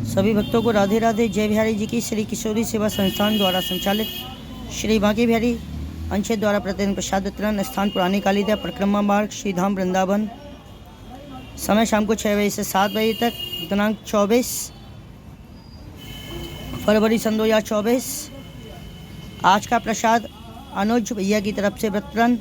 सभी भक्तों को राधे राधे। जय बिहारी जी की श्री किशोरी सेवा संस्थान द्वारा संचालित श्री बांके बिहारी अंशेद द्वारा प्रतिदिन प्रसाद वितरण। स्थान पुरानी कालीदा परिक्रमा मार्ग, श्रीधाम वृंदावन। समय शाम को 6 बजे से 7 बजे तक। दिनांक 24 फरवरी सन 2024। आज का प्रसाद अनुज भैया की तरफ से वितरण।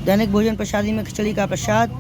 दैनिक भोजन प्रसादी में खिचड़ी का प्रसाद।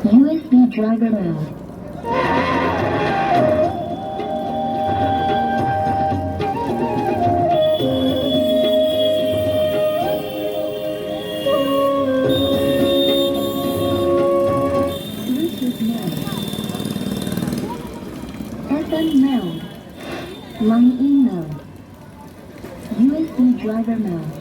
USB driver mode. Bluetooth mode. FM mode. Line in mode. USB driver mode.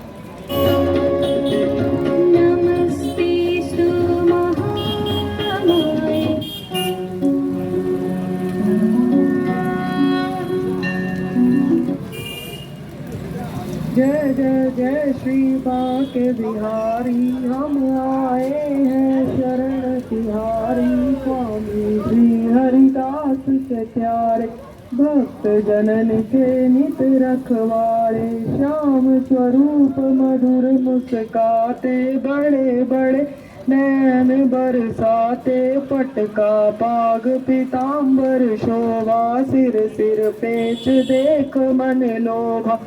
जय जय जय श्री बांके बिहारी, हम आए हैं शरण तिहारी। स्वामी श्री हरिदास के प्यारे, भक्त जनन के नित रखवारे। श्याम स्वरूप मधुर मुस्काते, बड़े बड़े नैन बरसाते। पटका पाग पीताम्बर शोभा, सिर सिर पेच देख मन लोभा।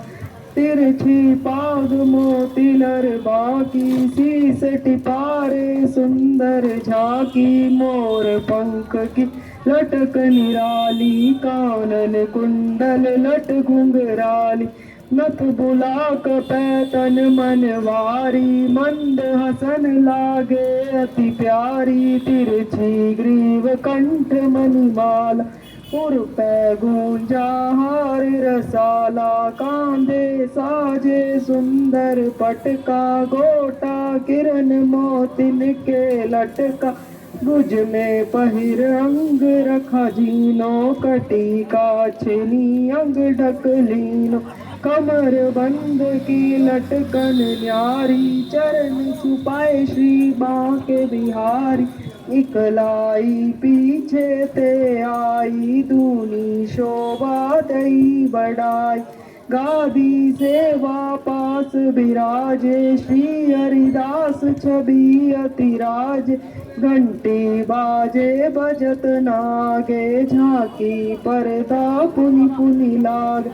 तिरछी पाग मोती बाकी, शीस टिपारे सुंदर झाकी। मोर पंख की लटक निराली, कानन कुंडल लट घुंघराली। नथ बुलाक पैतन मनवारी, मंद हसन लागे अति प्यारी। तिरछी ग्रीव कंठ मणिमाला, पुर पै गूंजा हार रसाला। कांधे साजे सुंदर पटका, गोटा किरण मोतिन के लटका। गुज में पहिर अंग रखा जीनो, कटी का छेनी अंग ढकलीनो। कमर बंद की लटकन न्यारी, चरण छुपाए श्री बांके बिहारी। इकलाई पीछे ते आई, दूनी शोभा दई बढ़ाई। गादी सेवा पास विराजे, श्री हरिदास छवि अतिराज। घंटी बाजे बजत नागे, झांकी पर्दा पुनि पुनि लाग।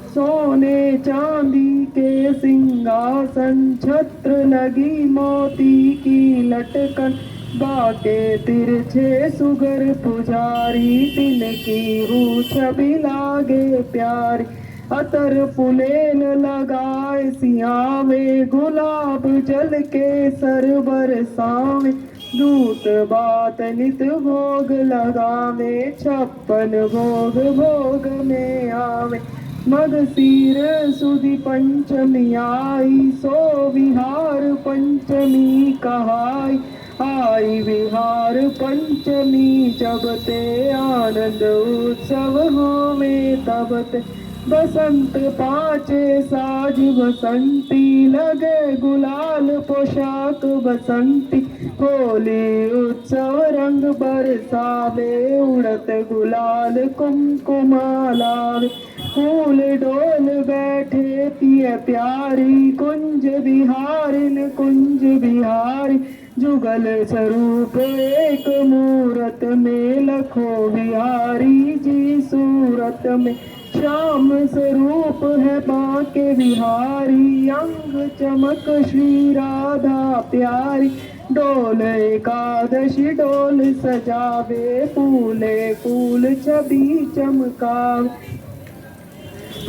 सोने चांदी के सिंहासन, छत्र लगी मोती की लटकन। बाके तिरछे सुगर पुजारी, तिनकी रूह छवि लागे प्यारी। अतर फुलेल लगाए सियावे, गुलाब जल के सरबर सावे। दूत बात नित भोग लगावे, 56 भोग भोग में आवे। मगसीर सुदी पंचमी आई, सो विहार पंचमी कहाई। आई विहार पंचमी जब ते, आनंद उत्सव होवे तब ते। बसंत पाचे साज बसंती, लगे गुलाल पोशाक बसंती। होली उत्सव रंग बरसावे, उड़त गुलाल कुमकुमा लावे। फूल डोल बैठे पिय प्यारी, कुंज बिहारिन कुंज बिहारी। जुगल स्वरूप एक मूरत में, लखो बिहारी जी सूरत में। श्याम स्वरूप है बांके बिहारी, अंग चमक श्री राधा प्यारी। डोल एकादशी डोल सजावे, फूले फूल छवि चमकावे,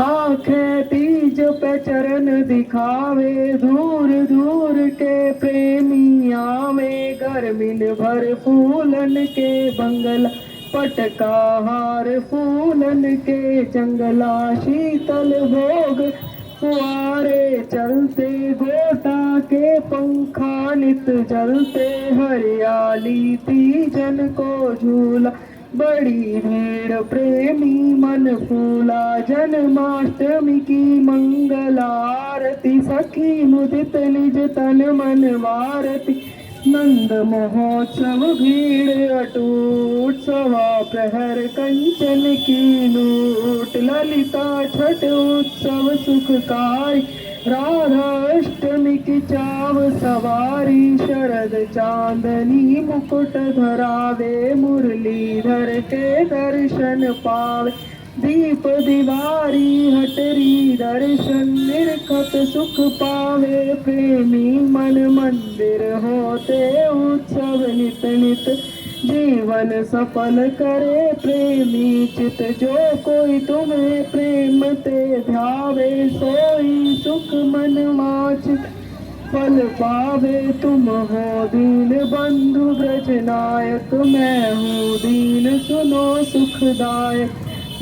आंखें तीज पे चरण दिखावे, दूर दूर के प्रेमी आवे, गर्मिन भर फूलन के बंगला, पटका हार फूलन के जंगला, शीतल भोग फुआरे चलते, गोटा के पंखा नित जलते, हरियाली तीजन को झूला, बड़ी भीड़ प्रेमी मन फूला, जन्माष्टमी की मंगल आरती, सखी मुदित निज तन मन वारती, नंद महोत्सव भीड़ अटूट, सवा प्रहर कंचन की लूट, ललिता छठ उत्सव सुखकारी, राधा अष्टमी की चाव सवारी, शरद चांदनी मुकुट धरावे, मुरलीधर के दर्शन पावे, दीप दिवारी हटरी दर्शन, निरखत सुख पावे, प्रेमी मन मंदिर होते उत्सव नित नित, जीवन सफल करे प्रेमी चित, जो कोई तुम्हें प्रेम ते ध्यावे, सोई सुख मन माचित फल पावे, तुम हो दीन बंधु ब्रज नायक, मैं हूँ दीन सुनो सुखदायक,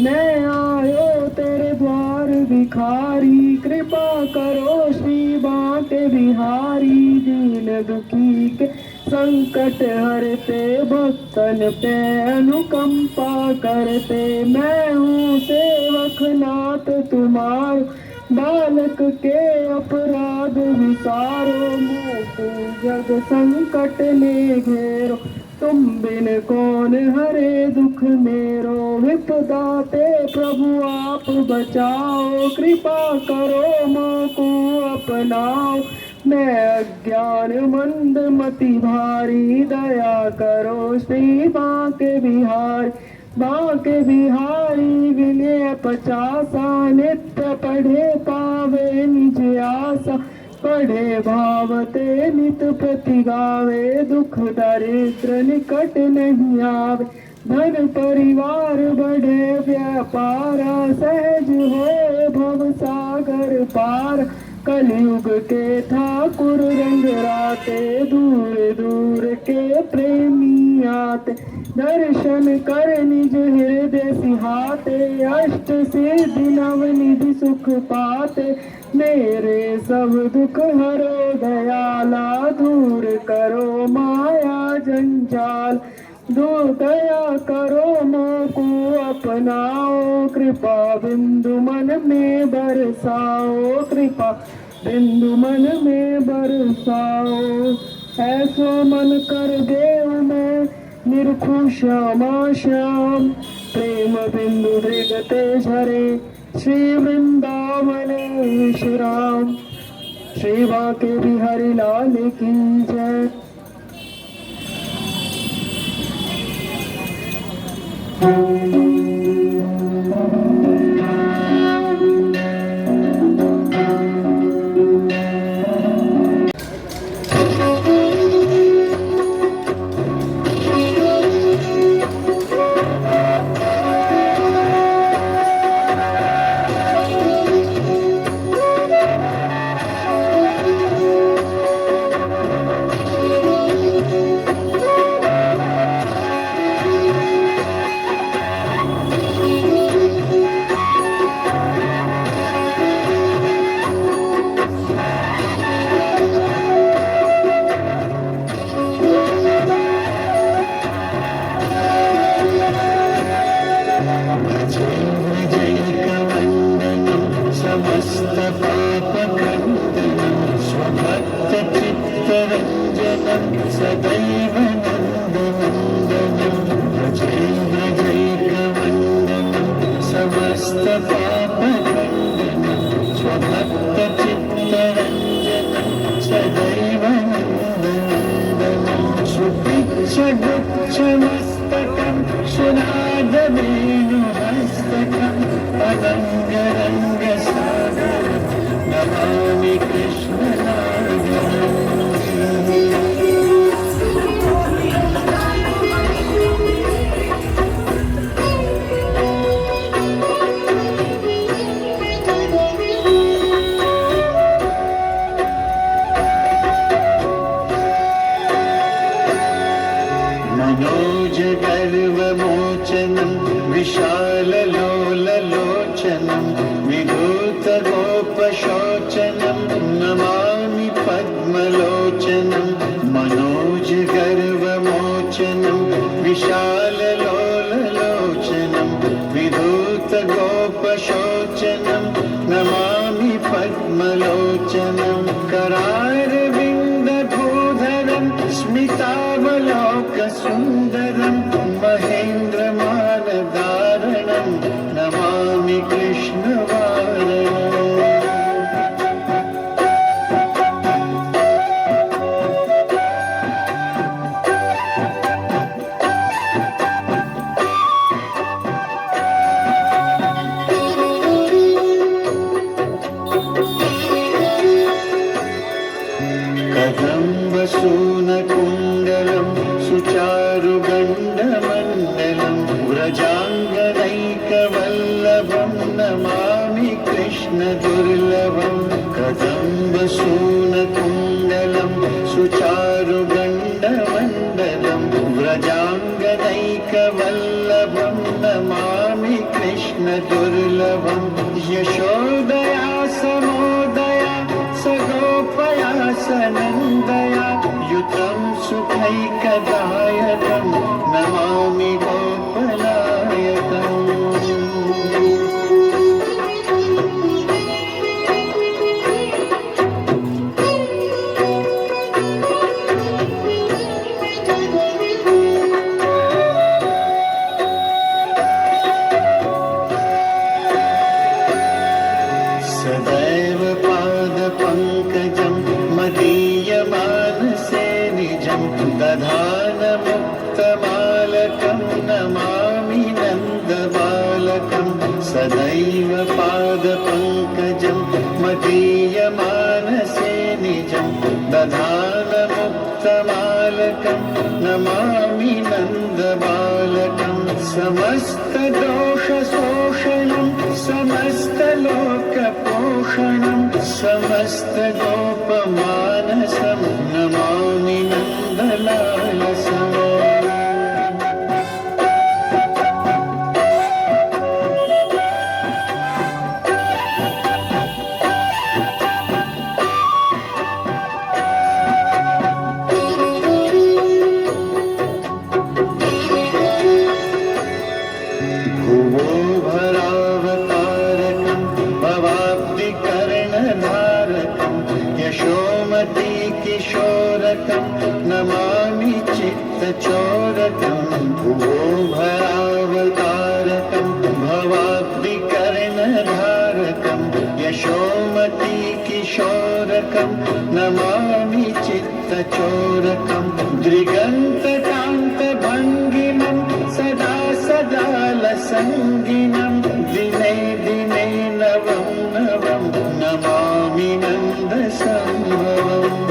मैं आयो तेरे द्वार भिखारी, कृपा करो श्री बांके बिहारी, दीन दुखी के संकट हरते, भक्तन पे अनुकंपा करते, मैं हूँ सेवक नाथ तुम्हारो, बालक के अपराध विसारो, मोको जग संकट ने घेरो, तुम बिन कौन हरे दुख मेरो, विपदा ते प्रभु आप बचाओ, कृपा करो मोको अपनाओ, मैं अज्ञान मंद मति भारी, दया करो श्री बांके बिहारी, बांके बिहारी विनय पचासा, नित्य पढ़े पावे निज आशा, पढ़े भावते नित प्रति गावे, दुख दरिद्र निकट नहीं आवे, धन परिवार बढ़े व्यापारा, सहज हो भव सागर पार, कलयुग के ठाकुर रंग राते, दूर दूर के प्रेमी आते, दर्शन कर निज हृदय सिहाते, अष्ट सिद्धि नवनिधि सुख पाते, मेरे सब दुख हरो दयाला, दूर करो माया जंजाल, दो दया करो मोको अपनाओ, कृपा बिंदु मन में बरसाओ, कृपा बिंदु मन में बरसाओ, ऐसो मन कर देव मैं निरखु श्यामा श्याम, प्रेम बिंदु दृगते झरे, श्री वृंदावनेश राम, श्री बांके बिहारी लाल की जय। षडक्षमस्तकं सुनादवेणुहस्तकं पतङ्गरङ्गसागरं नमामि कृष्णनागरम्। विधूतगोपशोचनं नमामि पद्मलोचनं मनोजगर्वमोचनं विशाललोललोचनं विधूतगोपशोचनं नमामि पद्मलोचनं करारविन्दभूधरं स्मितावलोकसुन्दरं महेन्द्रमानदारणं नमामि कृष्णवारणम् कदम्बसूनकुण्डलं सुचारुगण्डमण्डलं व्रजाङ्गनैकवल्लभं नमामि कृष्णदुर्लभं कदम्बसूनकुण्डलं सुचारुगण्डमण्डलं व्रजाङ्गनैकवल्लभं नमामि कृष्णदुर्लभं यशोदया समोदया सगोपया सनन्दया युतं सुखैकदायकं नमामि गोपनायकम् सदैव पादपङ्कजं मदीयमानसे निजं दधानमुक्तमालकं नमामि नन्दबालकं सदैव पादपङ्कजं मदीयमानसे निजं दधानमुक्तमालकं नमामि नन्दबालकं समस्तदोषशोषणं समस्तलोकपोषणं समस्तगोपमानसं नमामि नन्दलालसम् भुवो भरावतारकं भवाब्धिकर्णधारकं यशोमती किशोरकं नमामि चित्तचोरकं भुवो भरावतारकं भवाब्धिकर्णधारकं यशोमती किशोरकं नमामि चित्तचोरकं दृगन्तकान्तभङ्गिमं सदा सदा लसङ्गिनं दिने दिने नवं नवं नमामि नन्दसम्भवम्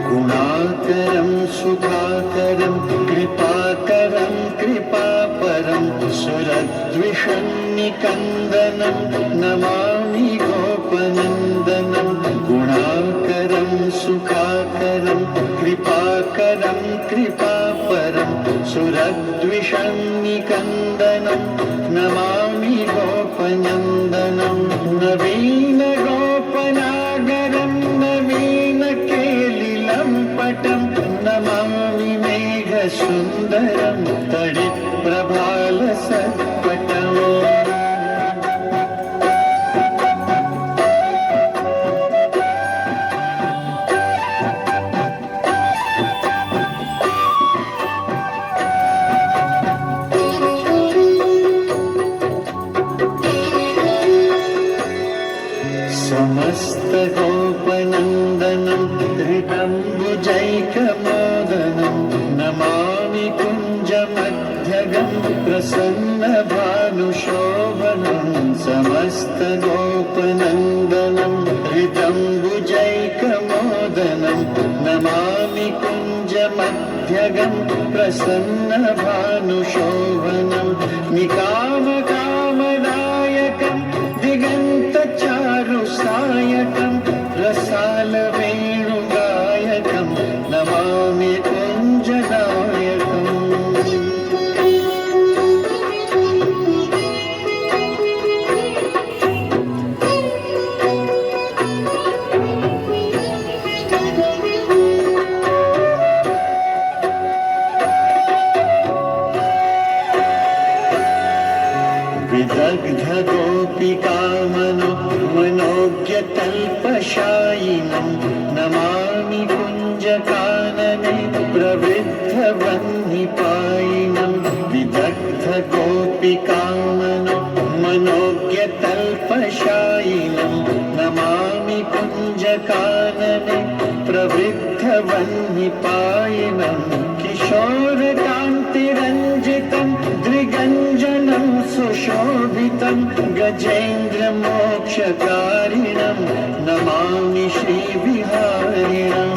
गुणाकरं सुखाकरं कृपाकरं कृपापरं सुरद्विषन्निकन्दनं नमामि गोपनन्दनं गुणाकरं सुखाकरं कृपाकरं कृपापरं सुरद्विषन्निकन्दनं नमामि गोपनन्दनं नवीनगोपनागरं नवीनकेलिलं पटं नमामि मेघसुन्दरं तडिप्रभालसत्पटम् समस्तगोपनन्दनं धृतम्बुजैकमोदनं नमामि कुञ्जमध्यगं प्रसन्नभानुशोभनं समस्तगोपनन्दनं धृतम्बुजैकमोदनं नमामि कुञ्जमध्यगं प्रसन्नभानुशोभनं निकामकाम गोपिकामनो मनोज्ञतल्पशायिनं नमामि कुञ्जकानने प्रवृद्धवह्निपायिनं विदग्धगोपिकामनो मनोज्ञतल्पशायिनं नमामि कुञ्जकानने प्रवृद्धवह्निपायिनं किशोरकान्तिरञ्जितं द्विगञ्जनं सुशोभितं गजेन्द्रमोक्षकारिणं नमामि श्रीविहारिणम्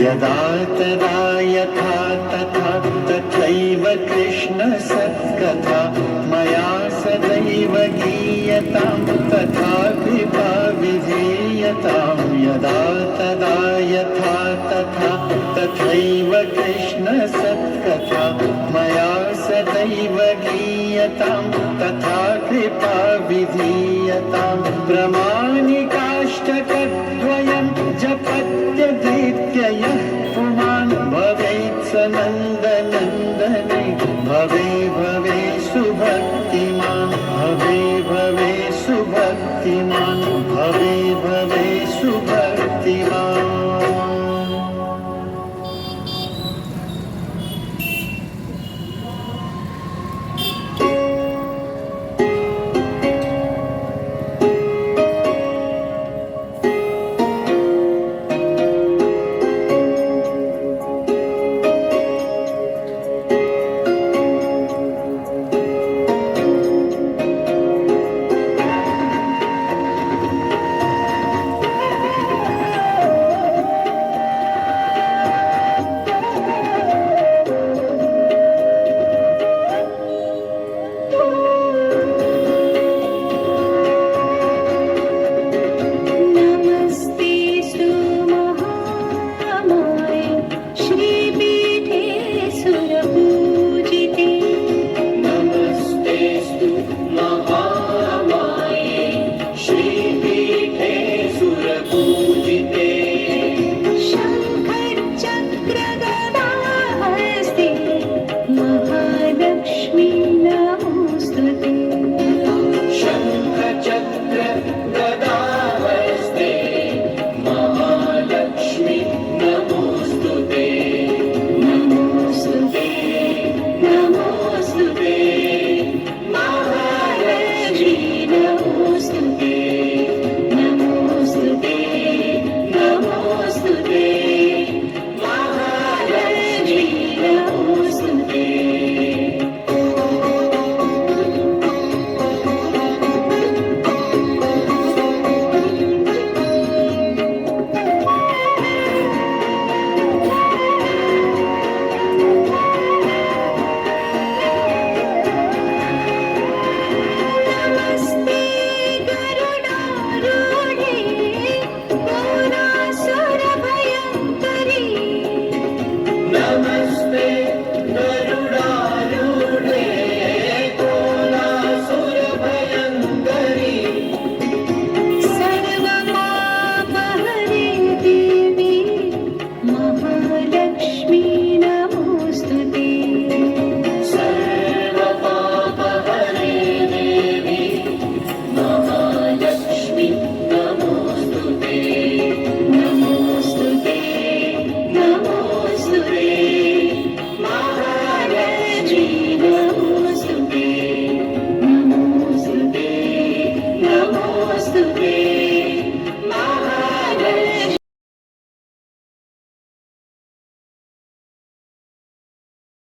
यदा तदा यथा तथा तथैव कृष्ण सत्कथा मया सदैव गीयतां तथा कृपा विधीयतां यदा तदा यथा तथा तथैव कृष्ण सत्कथा मया सदैव गीयतां तथा कृपा विधीयतां प्रमाणिकाष्टकद्वयं जपत्यधीत्य यः पुमान् भवेत् स नन्दनन्दने भवे भवे सुभक्तिमान् भवे भवे सुभक्तिमान् भवे भवे